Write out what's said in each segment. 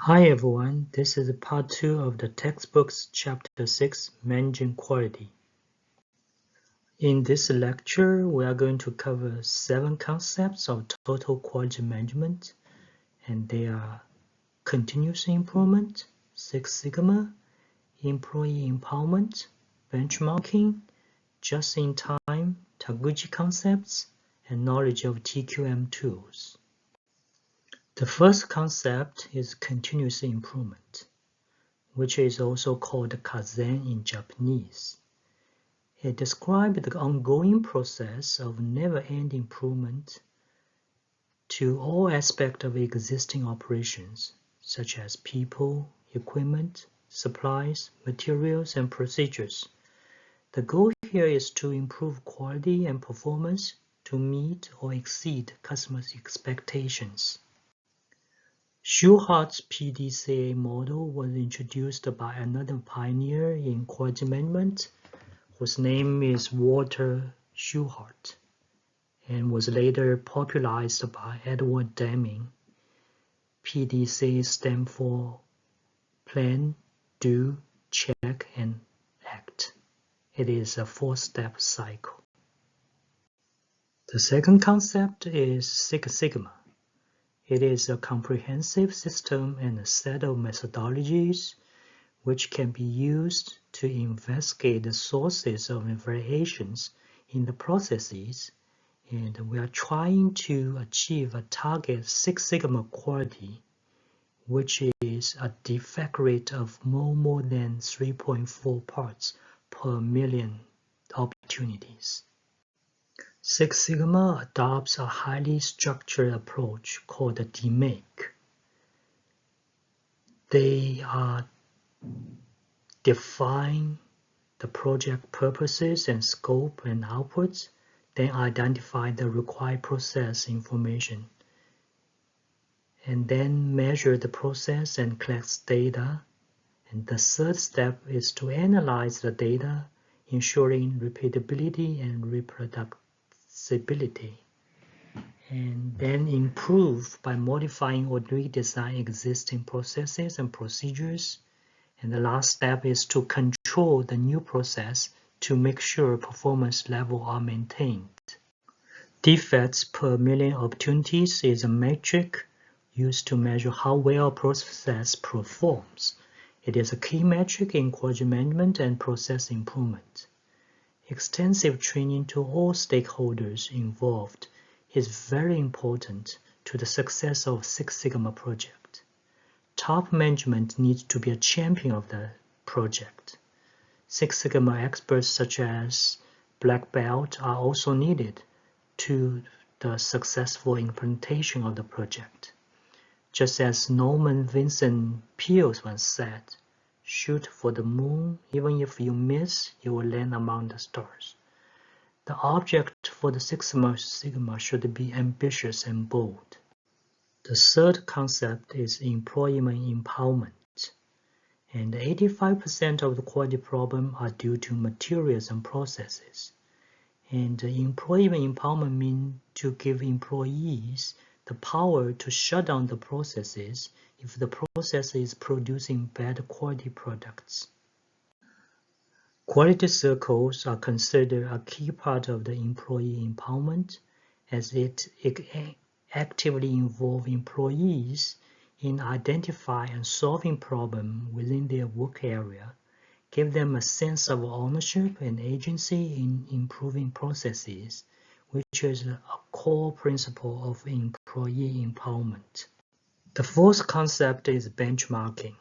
Hi everyone, this is part 2 of the textbook's Chapter 6, Managing Quality. In this lecture, we are going to cover 7 concepts of total quality management, and they are continuous improvement, Six Sigma, employee empowerment, benchmarking, just-in-time, Taguchi concepts, and knowledge of TQM tools. The first concept is continuous improvement, which is also called Kaizen in Japanese. It describes the ongoing process of never-ending improvement to all aspects of existing operations, such as people, equipment, supplies, materials, and procedures. The goal here is to improve quality and performance to meet or exceed customers' expectations. Schuhart's PDCA model was introduced by another pioneer in quality management, whose name is Walter Schuhart, and was later popularized by Edward Deming. PDCA stands for Plan, Do, Check, and Act. It is a 4-step cycle. The second concept is Six Sigma. It is a comprehensive system and a set of methodologies which can be used to investigate the sources of variations in the processes, and we are trying to achieve a target Six Sigma quality, which is a defect rate of no more than 3.4 parts per million opportunities. Six Sigma adopts a highly structured approach called the DMAIC. They define the project purposes and scope and outputs, then identify the required process information, and then measure the process and collect data. And the third step is to analyze the data, ensuring repeatability and reproducibility, and then improve by modifying or redesign existing processes and procedures. And the last step is to control the new process to make sure performance levels are maintained. Defects per million opportunities is a metric used to measure how well a process performs. It is a key metric in quality management and process improvement. Extensive training to all stakeholders involved is very important to the success of Six Sigma project. Top management needs to be a champion of the project. Six Sigma experts such as Black Belt are also needed to the successful implementation of the project. Just as Norman Vincent Peale once said, "Shoot for the moon, even if you miss, you will land among the stars." The object for the Six Sigma should be ambitious and bold. The third concept is employment empowerment, and 85% of the quality problems are due to materials and processes. And employment empowerment means to give employees the power to shut down the processes if the process is producing bad quality products. Quality circles are considered a key part of the employee empowerment, as it actively involves employees in identifying and solving problems within their work area, give them a sense of ownership and agency in improving processes, which is a core principle of employee empowerment. The fourth concept is benchmarking.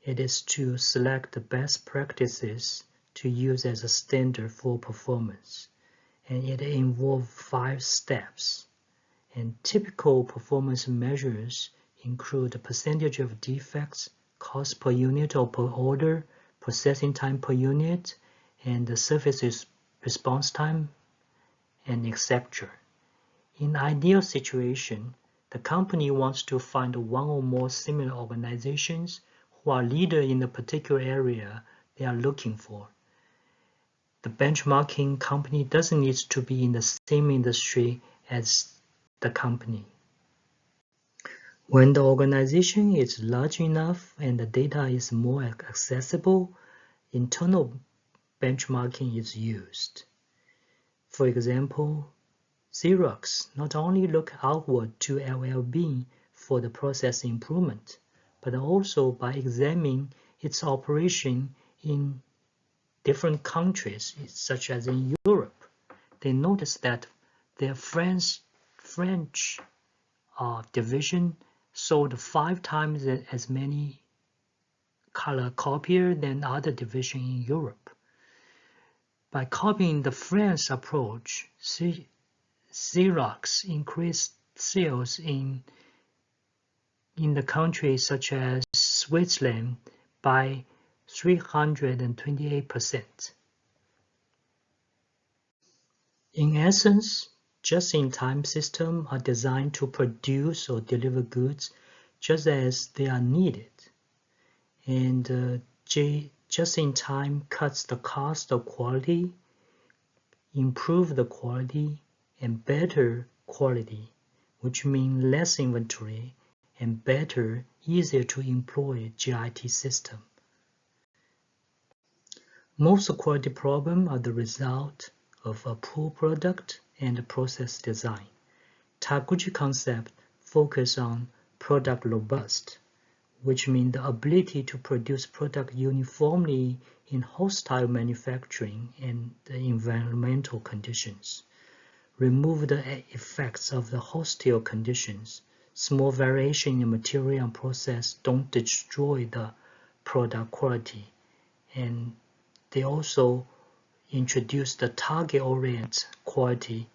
It is to select the best practices to use as a standard for performance, and it involves 5 steps. And typical performance measures include the percentage of defects, cost per unit or per order, processing time per unit, and the service response time, and etc. In ideal situation, the company wants to find one or more similar organizations who are leaders in the particular area they are looking for. The benchmarking company doesn't need to be in the same industry as the company. When the organization is large enough and the data is more accessible, internal benchmarking is used. For example, Xerox not only look outward to LLB for the process improvement, but also by examining its operation in different countries, such as in Europe. They noticed that their French division sold 5 times as many color copier than other division in Europe. By copying the French approach, Xerox increased sales in the countries such as Switzerland by 328%. In essence, just-in-time systems are designed to produce or deliver goods just as they are needed. And just-in-time cuts the cost of quality, improve the quality, and better quality, which means less inventory and better, easier to employ JIT system. Most quality problems are the result of a poor product and process design. Taguchi concept focus on product robust, which means the ability to produce product uniformly in hostile manufacturing and the environmental conditions. Remove the effects of the hostile conditions. Small variation in material and process don't destroy the product quality. And they also introduce the target-oriented quality,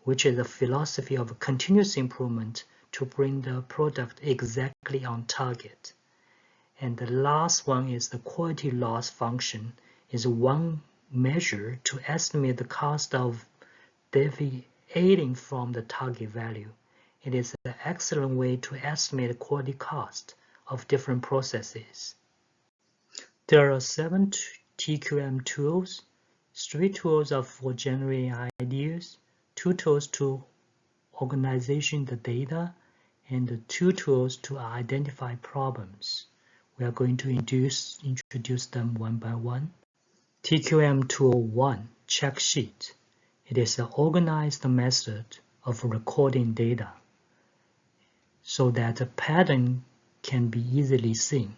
which is a philosophy of continuous improvement to bring the product exactly on target. And the last one is the quality loss function, is one measure to estimate the cost of deviating from the target value. It is an excellent way to estimate the quality cost of different processes. There are 7 TQM tools. 3 tools are for generating ideas, 2 tools to organization the data, and 2 tools to identify problems. We are going to introduce them one by one. TQM Tool 1, Check Sheet. It is an organized method of recording data so that a pattern can be easily seen,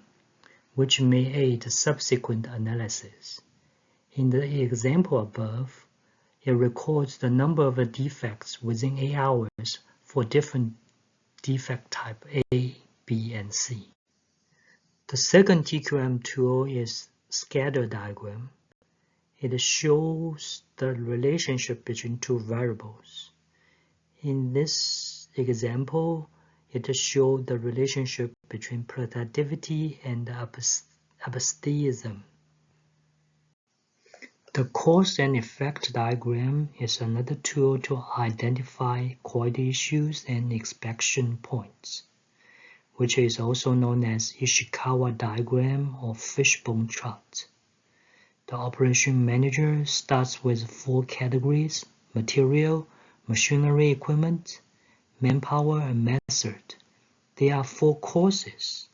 which may aid subsequent analysis. In the example above, it records the number of defects within 8 hours for different defect type A, B, and C. The second TQM tool is Scatter Diagram. It shows the relationship between 2 variables. In this example, it shows the relationship between productivity and absenteeism. The cause and effect diagram is another tool to identify quality issues and inspection points, which is also known as Ishikawa diagram or fishbone chart. The operation manager starts with 4 categories: material, machinery equipment, manpower, and method. There are 4 causes,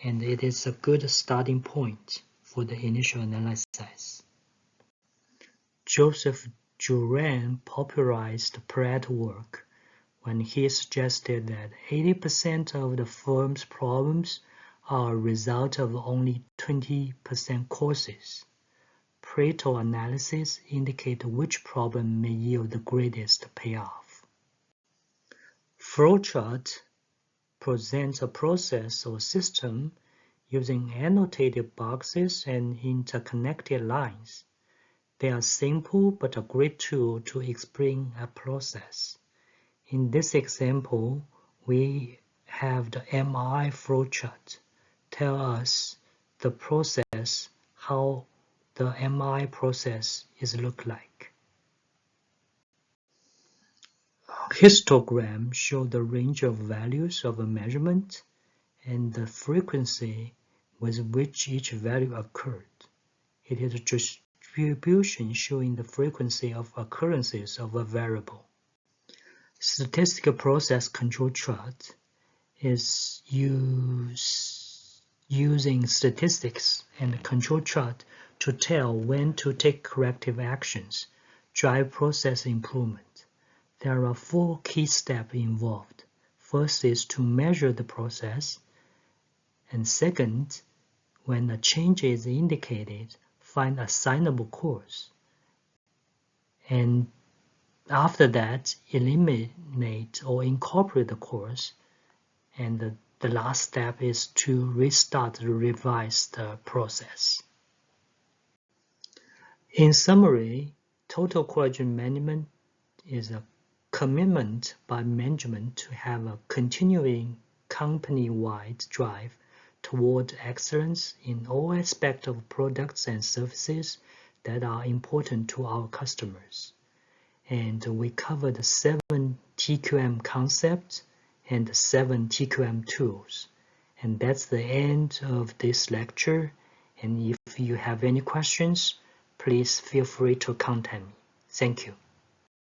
and it is a good starting point for the initial analysis. Joseph Juran popularized Pareto work when he suggested that 80% of the firm's problems are a result of only 20% causes. Pareto analysis indicates which problem may yield the greatest payoff. Flowchart presents a process or system using annotated boxes and interconnected lines. They are simple but a great tool to explain a process. In this example, we have the MI flowchart tell us the process, how the MI process is look like. Histogram show the range of values of a measurement and the frequency with which each value occurred. It is a distribution showing the frequency of occurrences of a variable. Statistical process control chart is using statistics and control chart to tell when to take corrective actions, drive process improvement. There are 4 key steps involved. First is to measure the process, and second, when a change is indicated, find assignable course. And after that, eliminate or incorporate the course. And the last step is to restart or revise the process. In summary, total quality management is a commitment by management to have a continuing company-wide drive toward excellence in all aspects of products and services that are important to our customers. And we covered the 7 TQM concepts and the 7 TQM tools. And that's the end of this lecture. And if you have any questions, please feel free to contact me. Thank you.